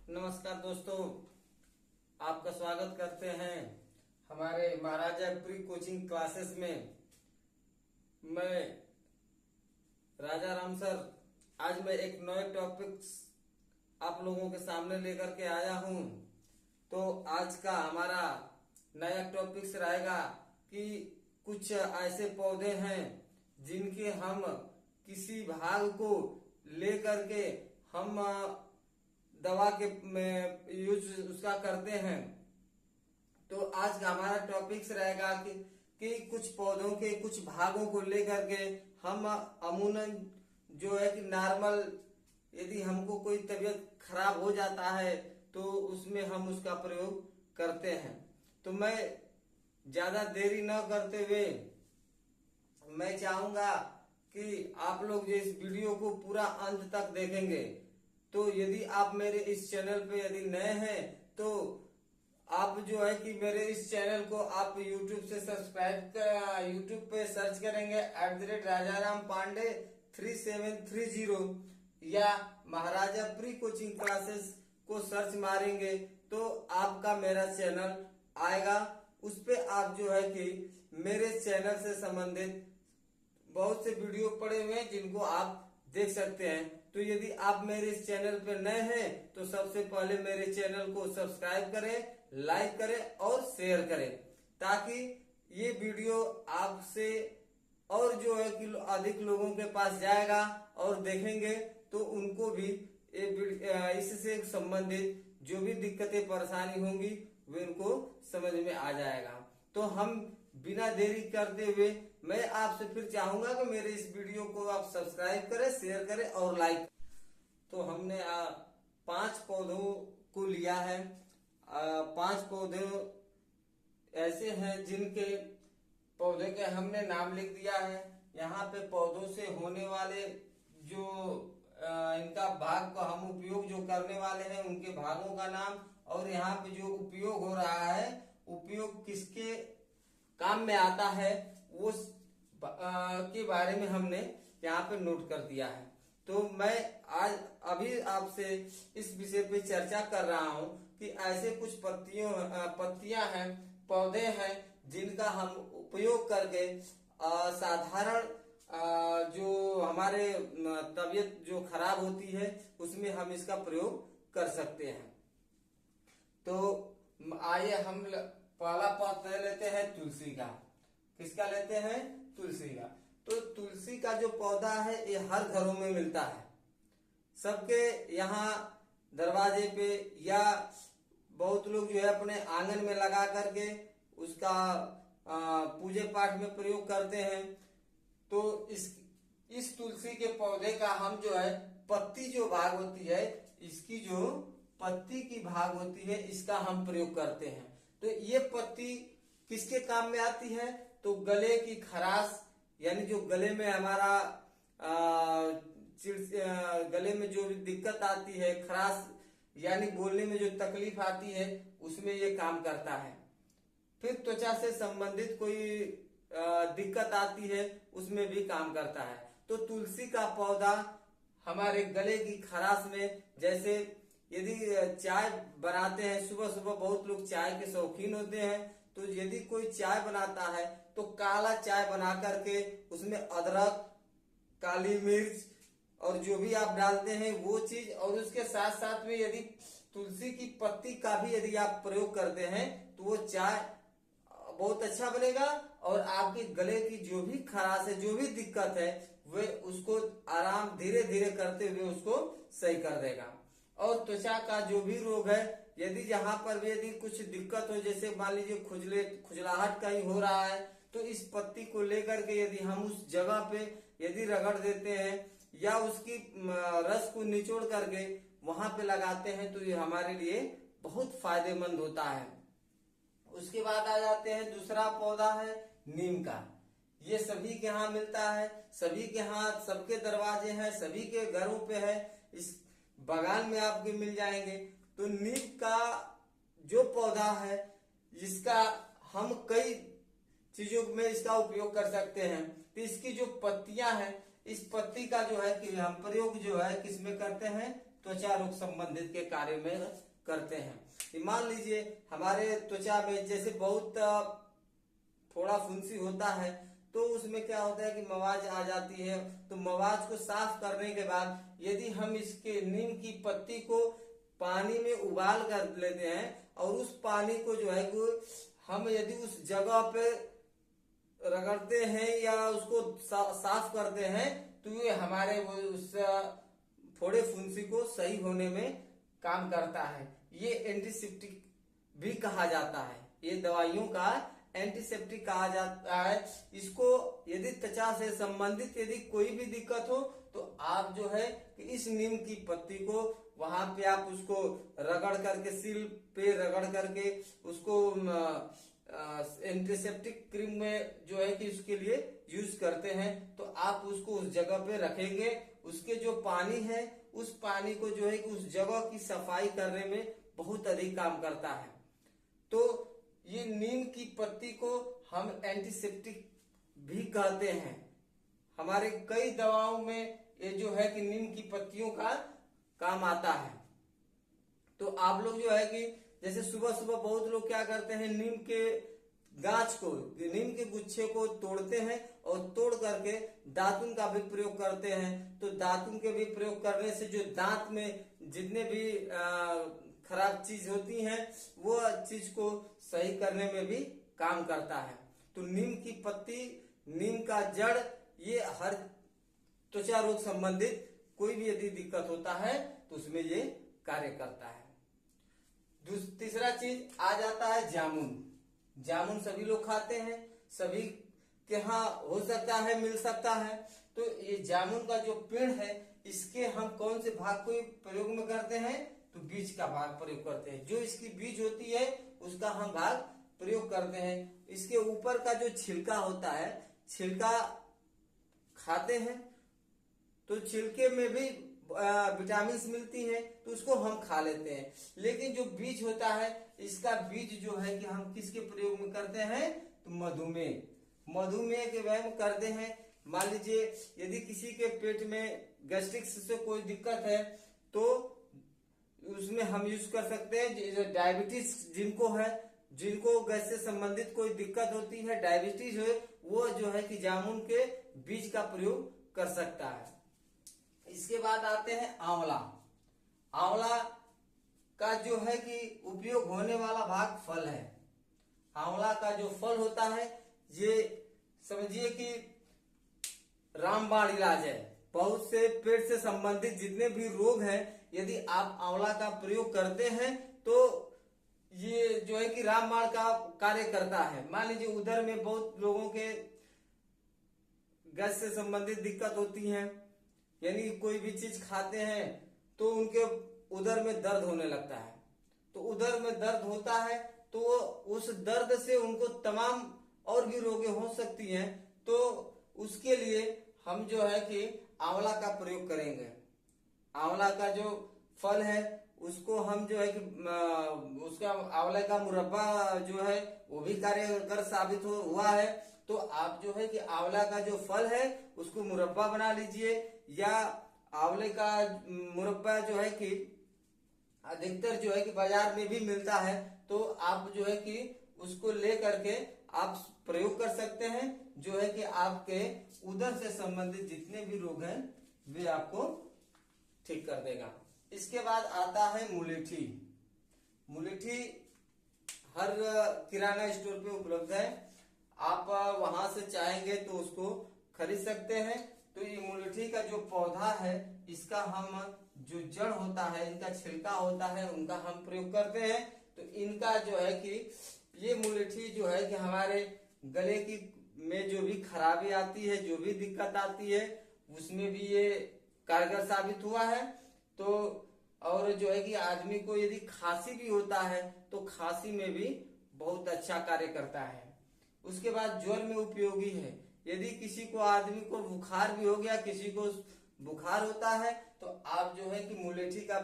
नमस्कार दोस्तों, आपका स्वागत करते हैं हमारे महाराजा प्री कोचिंग क्लासेस में। मैं राजा राम सर आज मैं एक नए टॉपिक्स आप लोगों के सामने लेकर के आया हूं। तो आज का हमारा नया टॉपिक्स रहेगा कि कुछ ऐसे पौधे हैं जिनके हम किसी भाग को लेकर के हम दवा के यूज उसका करते हैं। तो आज का हमारा टॉपिक्स रहेगा कि कुछ पौधों के कुछ भागों को लेकर के हम अमूमन जो है कि नॉर्मल यदि हमको कोई तबीयत खराब हो जाता है तो उसमें हम उसका प्रयोग करते हैं। तो मैं ज्यादा देरी न करते हुए मैं चाहूंगा कि आप लोग जो इस वीडियो को पूरा अंत तक देखेंगे। तो यदि आप मेरे इस चैनल पे यदि नए हैं तो आप जो है कि मेरे इस चैनल को आप YouTube से सब्सक्राइब कर YouTube पे सर्च करेंगे @राजाराम पांडे 3730 या महाराजा प्री कोचिंग क्लासेस को सर्च मारेंगे तो आपका मेरा चैनल आएगा। उस पे आप जो है कि मेरे चैनल से संबंधित बहुत से वीडियो पड़े हुए हैं जिनको आप देख सकते हैं। तो यदि आप मेरे इस चैनल पर नए हैं तो सबसे पहले मेरे चैनल को सब्सक्राइब करें, लाइक करें और शेयर करें, ताकि ये वीडियो आपसे और जो है कि अधिक लोगों के पास जाएगा और देखेंगे तो उनको भी इससे संबंधित जो भी दिक्कतें परेशानी होंगी वे उनको समझ में आ जाएगा। तो हम बिना देरी करते हुए मैं आपसे फिर चाहूंगा कि मेरे इस वीडियो को आप सब्सक्राइब करें, शेयर करें और लाइक। तो हमने 5 पौधों को लिया है। 5 पौधे ऐसे हैं जिनके पौधे के हमने नाम लिख दिया है। यहाँ पे पौधों से होने वाले जो इनका भाग को हम उपयोग जो करने वाले हैं उनके भागों का नाम, और यहाँ पे जो उपयोग हो रहा है उपयोग किसके काम में आता है वो के बारे में हमने यहाँ पे नोट कर दिया है। तो मैं आज अभी आपसे इस विषय पे चर्चा कर रहा हूँ कि ऐसे कुछ पत्तियां हैं, पौधे हैं जिनका हम उपयोग करके साधारण जो हमारे तबीयत जो खराब होती है उसमें हम इसका प्रयोग कर सकते हैं। तो आइए हम पहला पौधा लेते हैं तुलसी का। किसका लेते हैं? तुलसी का। तो तुलसी का जो पौधा है ये हर घरों में मिलता है। सबके यहाँ दरवाजे पे या बहुत लोग जो है अपने आंगन में लगा करके उसका पूजे पाठ में प्रयोग करते हैं। तो इस तुलसी के पौधे का हम जो है पत्ती जो भाग होती है, इसकी जो पत्ती की भाग होती है इसका हम प्रयोग करते हैं। तो ये पत्ती किसके काम में आती है? तो गले की खराश यानी जो गले में हमारा गले में जो दिक्कत आती है, खराश यानी बोलने में जो तकलीफ आती है उसमें ये काम करता है। फिर त्वचा से संबंधित कोई दिक्कत आती है उसमें भी काम करता है। तो तुलसी का पौधा हमारे गले की खराश में, जैसे यदि चाय बनाते हैं सुबह सुबह, बहुत लोग चाय के शौकीन होते हैं, तो यदि कोई चाय बनाता है तो काला चाय बना करके उसमें अदरक, काली मिर्च और जो भी आप डालते हैं वो चीज, और उसके साथ साथ में यदि तुलसी की पत्ती का भी यदि आप प्रयोग करते हैं तो वो चाय बहुत अच्छा बनेगा और आपके गले की जो भी खराश है, जो भी दिक्कत है, वे उसको आराम धीरे धीरे करते हुए उसको सही कर देगा। और त्वचा का जो भी रोग है, यदि जहां पर भी यदि कुछ दिक्कत हो, जैसे मान लीजिए खुजलाहट कहीं हो रहा है, तो इस पत्ती को लेकर के यदि हम उस जगह पे यदि रगड़ देते हैं या उसकी रस को निचोड़ करके वहां पे लगाते हैं तो ये हमारे लिए बहुत फायदेमंद होता है। उसके बाद आ जाते हैं, दूसरा पौधा है नीम का। ये सभी के यहाँ मिलता है, सभी के यहाँ, सबके दरवाजे हैं, सभी के घरों पे है, इस बगान में आपके मिल जाएंगे। तो नीम का जो पौधा है इसका हम कई चीजों में इसका उपयोग कर सकते हैं। तो इसकी जो पत्तियां हैं, इस पत्ती का जो है कि हम प्रयोग जो है किसमें करते हैं? त्वचा रोग संबंधित के कार्य में करते हैं। मान लीजिए हमारे त्वचा में जैसे बहुत थोड़ा फुंसी होता है, तो उसमें क्या होता है कि मवाज आ जाती है। तो मवाज को साफ करने के बाद यदि हम इसके नीम की पत्ती को पानी में उबाल कर लेते हैं और उस पानी को जो है वो हम यदि उस जगह पे रगड़ते हैं या उसको साफ करते हैं, तो ये हमारे वो उस फोड़े फुंसी को सही होने में काम करता है। ये एंटीसेप्टिक भी कहा जाता है, ये दवाइयों का एंटीसेप्टिक कहा जाता है। इसको यदि त्वचा से संबंधित यदि कोई भी दिक्कत हो तो आप जो है कि इस नीम की पत्ती को वहां पे आप उसको रगड़ करके, सील पे रगड़ करके उसको एंटीसेप्टिक क्रीम में जो है कि उसके लिए यूज करते हैं। तो आप उसको उस जगह पे रखेंगे, उसके जो पानी है उस पानी को जो है कि उस जगह की सफाई करने में बहुत अधिक काम करता है। तो ये नीम की पत्ती को हम एंटीसेप्टिक भी कहते हैं। हमारे कई दवाओं में ये जो है कि नीम की पत्तियों का काम आता है। तो आप लोग जो है कि जैसे सुबह सुबह बहुत लोग क्या करते हैं, नीम के गाछ को, नीम के गुच्छे को तोड़ते हैं और तोड़ करके दातुन का भी प्रयोग करते हैं। तो दातुन के भी प्रयोग करने से जो दांत में जितने भी खराब चीज होती हैं वो चीज को सही करने में भी काम करता है। तो नीम की पत्ती, नीम का जड़, ये हर त्वचा रोग संबंधित कोई भी यदि दिक्कत होता है तो उसमें ये कार्य करता है। तीसरा चीज आ जाता है जामुन। जामुन सभी लोग खाते हैं, सभी के यहाँ हो सकता है, मिल सकता है। तो ये जामुन का जो पेड़ है इसके हम कौन से भाग को प्रयोग में करते हैं, तो बीज का भाग प्रयोग करते हैं। जो इसकी बीज होती है उसका हम भाग प्रयोग करते हैं। इसके ऊपर का जो छिलका होता है, छिलका खाते हैं तो छिलके में भी विटामिन मिलती है तो उसको हम खा लेते हैं। लेकिन जो बीज होता है, इसका बीज जो है कि हम किसके प्रयोग में करते हैं, तो मधुमेह के व्यायाम करते हैं। मान लीजिए यदि किसी के पेट में गैस्ट्रिक से कोई दिक्कत है तो उसमें हम यूज कर सकते हैं। डायबिटीज जिनको है, जिनको गैस से संबंधित कोई दिक्कत होती है, डायबिटीज है, वो जो है कि जामुन के बीज का प्रयोग कर सकता है। इसके बाद आते हैं आंवला। आंवला का जो है कि उपयोग होने वाला भाग फल है। आंवला का जो फल होता है ये समझिए कि रामबाण इलाज है। बहुत से पेट से संबंधित जितने भी रोग हैं, यदि आप आंवला का प्रयोग करते हैं तो ये जो है कि रामबाण का कार्य करता है। मान लीजिए उधर में बहुत लोगों के गैस से संबंधित दिक्कत होती है, यानी कोई भी चीज खाते हैं तो उनके उधर में दर्द होने लगता है। तो उधर में दर्द होता है तो उस दर्द से उनको तमाम और भी रोगें हो सकती हैं। तो उसके लिए हम जो है कि आंवला का प्रयोग करेंगे। आंवला का जो फल है उसको हम जो है कि उसका आंवले का मुरब्बा जो है वो भी कार्यकर साबित हुआ है। तो आप जो है कि आंवला का जो फल है उसको मुरब्बा बना लीजिए, या आंवले का मुरब्बा जो है कि अधिकतर जो है कि बाजार में भी मिलता है। तो आप जो है कि उसको ले करके आप प्रयोग कर सकते हैं, जो है कि आपके उदर से संबंधित जितने भी रोग हैं वे आपको ठीक कर देगा। इसके बाद आता है मुलेठी। मुलेठी हर किराना स्टोर पे उपलब्ध है, आप वहां से चाहेंगे तो उसको खरीद सकते हैं। तो ये मुलेठी का जो पौधा है इसका हम जो जड़ होता है, इनका छिलका होता है, उनका हम प्रयोग करते हैं। तो इनका जो है कि ये मुलेठी जो है कि हमारे गले की में जो भी खराबी आती है, जो भी दिक्कत आती है, उसमें भी ये कारगर साबित हुआ है। तो और जो है कि आदमी को यदि खांसी भी होता है तो खांसी में भी बहुत अच्छा कार्य करता है। उसके बाद ज्वर में उपयोगी है। यदि किसी को आदमी को बुखार भी हो गया, किसी को बुखार होता है, तो आप जो है कि मुलेठी का